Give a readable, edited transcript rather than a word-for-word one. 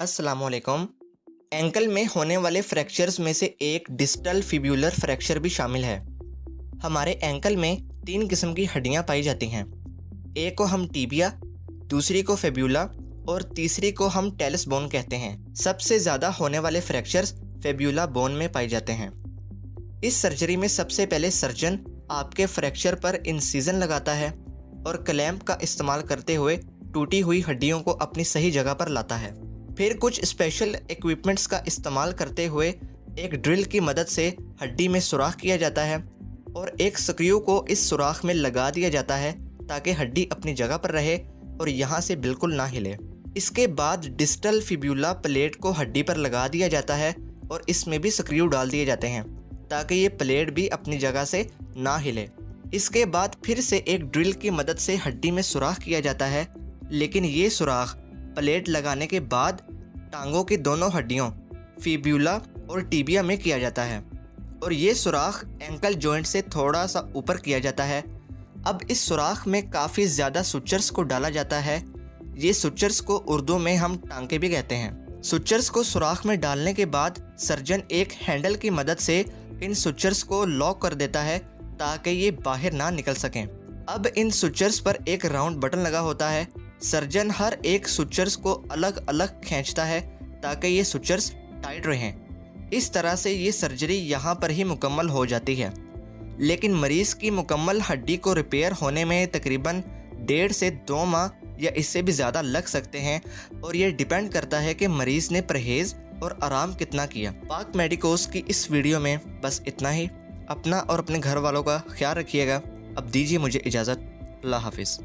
अस्सलामुअलैकुम। एंकल में होने वाले फ्रैक्चर्स में से एक डिस्टल फिब्यूलर फ्रैक्चर भी शामिल है। हमारे एंकल में 3 किस्म की हड्डियां पाई जाती हैं। एक को हम टीबिया, दूसरी को फेब्यूला और तीसरी को हम टेलस बोन कहते हैं। सबसे ज़्यादा होने वाले फ्रैक्चर्स फेब्यूला बोन में पाए जाते हैं। इस सर्जरी में सबसे पहले सर्जन आपके फ्रैक्चर पर इंसिजन लगाता है और क्लैंप का इस्तेमाल करते हुए टूटी हुई हड्डियों को अपनी सही जगह पर लाता है। फिर कुछ स्पेशल इक्विपमेंट्स का इस्तेमाल करते हुए एक ड्रिल की मदद से हड्डी में सुराख किया जाता है और एक स्क्रू को इस सुराख में लगा दिया जाता है ताकि हड्डी अपनी जगह पर रहे और यहाँ से बिल्कुल ना हिले। इसके बाद डिस्टल फिब्यूला प्लेट को हड्डी पर लगा दिया जाता है और इसमें भी स्क्रू डाल दिए जाते हैं ताकि ये प्लेट भी अपनी जगह से ना हिले। इसके बाद फिर से एक ड्रिल की मदद से हड्डी में सुराख किया जाता है, लेकिन ये सुराख प्लेट लगाने के बाद टांगों की दोनों हड्डियों फिब्यूला और टीबिया में किया जाता है और ये सुराख एंकल जॉइंट से थोड़ा सा ऊपर किया जाता है। अब इस सुराख में काफ़ी ज़्यादा सुचर्स को डाला जाता है। ये सुचर्स को उर्दू में हम टांके भी कहते हैं। सुचर्स को सुराख में डालने के बाद सर्जन एक हैंडल की मदद से इन सुचर्स को लॉक कर देता है ताकि ये बाहर ना निकल सकें। अब इन सुचर्स पर एक राउंड बटन लगा होता है। सर्जन हर एक सुचर्स को अलग अलग खींचता है ताकि ये सुचर्स टाइट रहें। इस तरह से ये सर्जरी यहाँ पर ही मुकम्मल हो जाती है, लेकिन मरीज़ की मुकम्मल हड्डी को रिपेयर होने में तकरीबन 1.5 से 2 माह या इससे भी ज़्यादा लग सकते हैं और ये डिपेंड करता है कि मरीज़ ने परहेज़ और आराम कितना किया। पाक मेडिकोस की इस वीडियो में बस इतना ही। अपना और अपने घर वालों का ख्याल रखिएगा। अब दीजिए मुझे इजाज़त। अल्लाह हाफिज़।